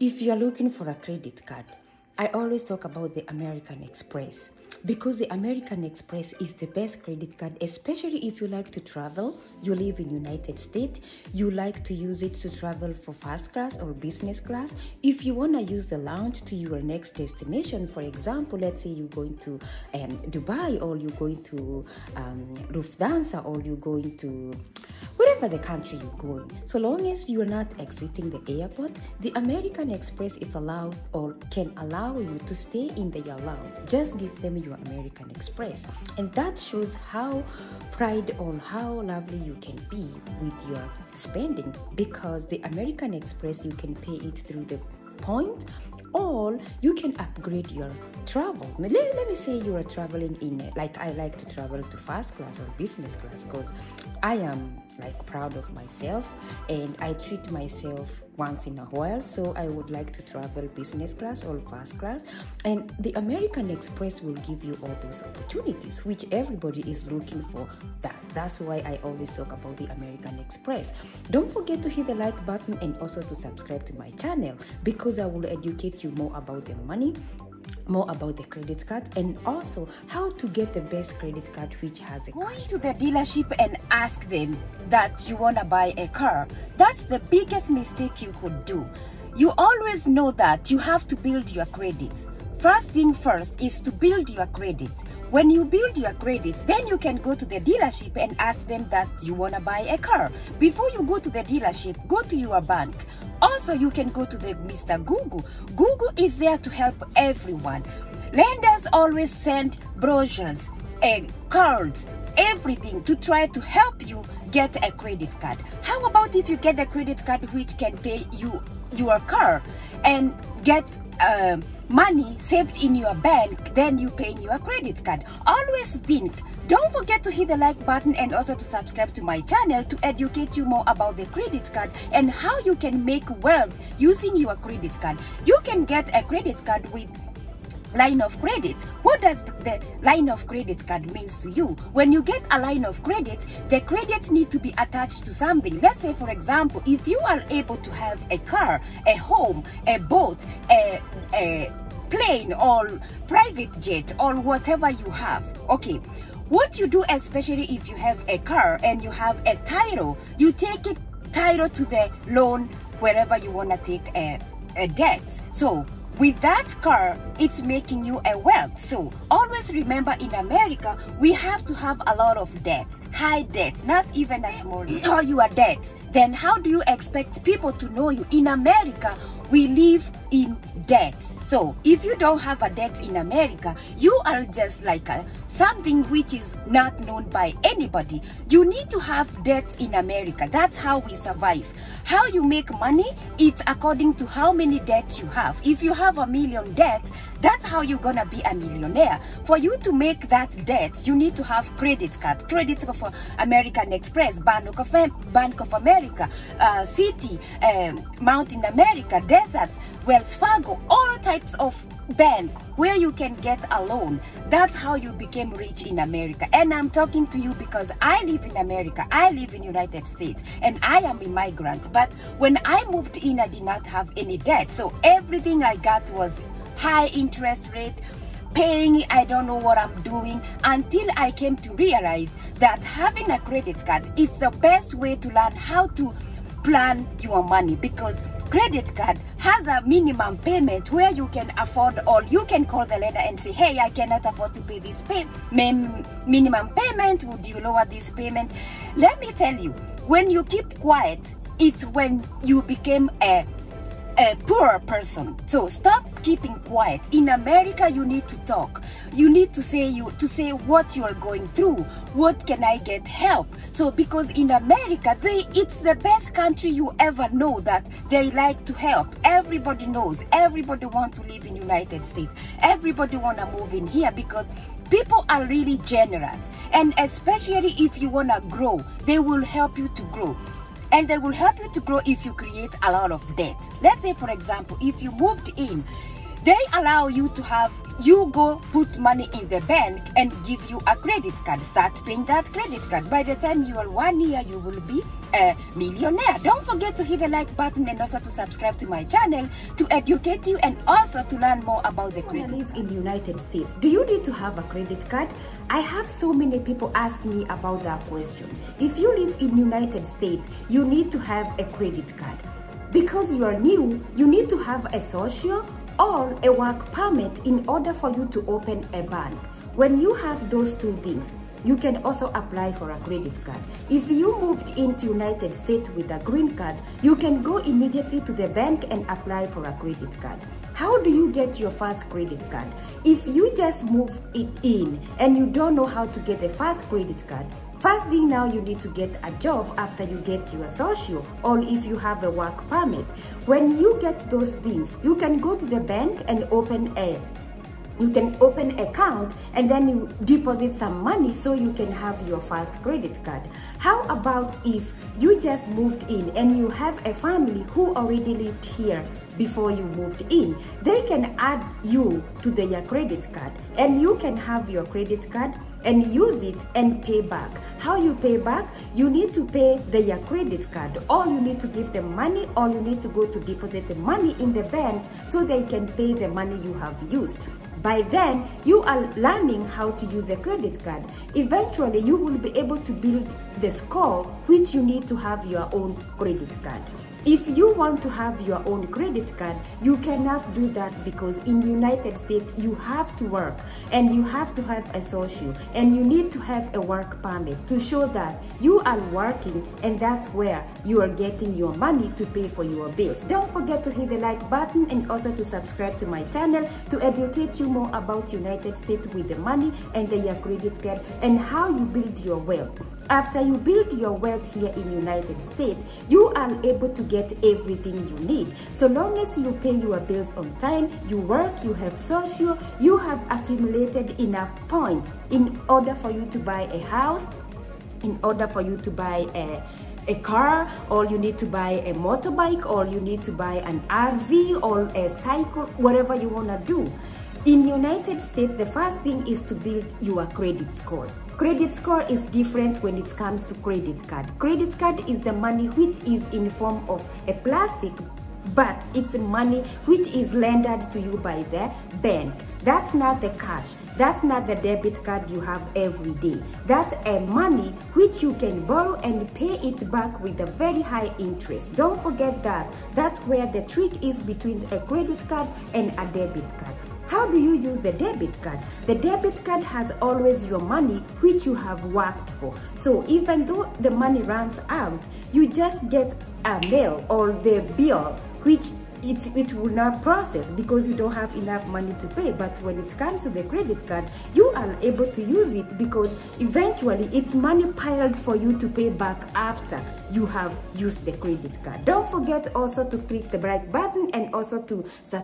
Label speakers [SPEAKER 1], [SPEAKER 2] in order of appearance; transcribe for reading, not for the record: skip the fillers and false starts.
[SPEAKER 1] If you are looking for a credit card, I always talk about the American Express because the American Express is the best credit card, especially if you like to travel, you live in United States, you like to use it to travel for first class or business class. If you want to use the lounge to your next destination, for example, let's say you're going to Dubai, or you're going to Lufthansa, or you're going to wherever the country you're going, so long as you are not exiting the airport, the American Express is allowed or can allow you to stay in their lounge. Just give them your American Express, and that shows how pride or how lovely you can be with your spending, because the American Express, you can pay it through the point, or you can upgrade your travel. Let me say you are traveling in, like I like to travel to first class or business class because I am like proud of myself and I treat myself once in a while, so I would like to travel business class or first class, and the American Express will give you all those opportunities which everybody is looking for. That's why I always talk about the American Express. Don't forget to hit the like button and also to subscribe to my channel, because I will educate you more about the money, more about the credit card, and also how to get the best credit card which has a
[SPEAKER 2] Going to the dealership and ask them that you want to buy a car, that's the biggest mistake you could do. You always know that you have to build your credit. First thing first is to build your credit. When you build your credit, then you can go to the dealership and ask them that you want to buy a car. Before you go to the dealership, go to your bank. Also, you can go to the Mr. Google. Google is there to help everyone. Lenders always send brochures, cards, everything to try to help you get a credit card. How about if you get a credit card which can pay you your car and get money saved in your bank, then you pay your credit card? Always think. Don't forget to hit the like button and also to subscribe to my channel to educate you more about the credit card and how you can make wealth using your credit card. You can get a credit card with line of credit. What does the line of credit card means to you? When you get a line of credit, the credit need to be attached to something. Let's say, for example, if you are able to have a car, a home, a boat, a plane or private jet or whatever you have, okay, what you do, especially if you have a car and you have a title, you take it title to the loan wherever you want to take a debt. So with that car, it's making you a wealth. So always remember, in America, we have to have a lot of debts, high debts, not even a small or you are debts. Then how do you expect people to know you? In America, we live in debt. So if you don't have a debt in America, you are just like something which is not known by anybody. You need to have debts in America. That's how we survive. How you make money, it's according to how many debts you have. If you have 1 million debt, that's how you're gonna be a millionaire. For you to make that debt, you need to have credit card, credit for American Express, Bank of America, Citi, Mountain America, Deserts, Wells Fargo, all types of bank where you can get a loan. That's how you became rich in America. And I'm talking to you because I live in America. I live in United States and I am a migrant. But when I moved in, I did not have any debt. So everything I got was high interest rate, paying, I don't know what I'm doing, until I came to realize that having a credit card is the best way to learn how to plan your money, because credit card has a minimum payment where you can afford, or you can call the lender and say, hey, I cannot afford to pay this minimum payment. Would you lower this payment? Let me tell you, when you keep quiet, it's when you became a poor person. So stop keeping quiet. In America, you need to talk. You need to say what you are going through. What can I get help? So because in America, it's the best country you ever know, that they like to help. Everybody knows. Everybody wants to live in United States. Everybody want to move in here because people are really generous. And especially if you want to grow, they will help you to grow. And they will help you to grow if you create a lot of debt. Let's say, for example, if you moved in, They allow you to have, you go put money in the bank and give you a credit card. Start paying that credit card. By the time you are 1 year, you will be a millionaire. Don't forget to hit the like button and also to subscribe to my channel to educate you and also to learn more about the credit.
[SPEAKER 1] Live in the United States, do you need to have a credit card? I have so many people ask me about that question. If you live in the United States, you need to have a credit card. Because you are new, you need to have a social or a work permit in order for you to open a bank. When you have those two things, you can also apply for a credit card. If you moved into United States with a green card, you can go immediately to the bank and apply for a credit card. How do you get your first credit card? If you just moved it in and you don't know how to get the first credit card, first thing now you need to get a job after you get your social, or if you have a work permit. When you get those things, you can go to the bank and open an account and then you deposit some money so you can have your first credit card. How about if you just moved in and you have a family who already lived here before you moved in? They can add you to their credit card and you can have your credit card and use it and pay back. How you pay back? You need to pay their credit card, or you need to give them money, or you need to go to deposit the money in the bank so they can pay the money you have used. By then, you are learning how to use a credit card. Eventually, you will be able to build the score which you need to have your own credit card. If you want to have your own credit card, you cannot do that because in the United States, you have to work and you have to have a social and you need to have a work permit to show that you are working, and that's where you are getting your money to pay for your bills. Don't forget to hit the like button and also to subscribe to my channel to educate you more about United States with the money and your credit card and how you build your wealth. After you build your wealth here in the United States, you are able to get everything you need. So long as you pay your bills on time, you work, you have social, you have accumulated enough points in order for you to buy a house, in order for you to buy a car, or you need to buy a motorbike, or you need to buy an RV or a cycle, whatever you want to do. In the United States, the first thing is to build your credit score. Credit score is different when it comes to credit card. Credit card is the money which is in form of a plastic, but it's money which is lended to you by the bank. That's not the cash. That's not the debit card you have every day. That's a money which you can borrow and pay it back with a very high interest. Don't forget that. That's where the trick is between a credit card and a debit card. How do you use the debit card? The debit card has always your money which you have worked for. So even though the money runs out, you just get a mail or the bill which it will not process because you don't have enough money to pay. But when it comes to the credit card, you are able to use it because eventually it's money piled for you to pay back after you have used the credit card. Don't forget also to click the like button and also to subscribe.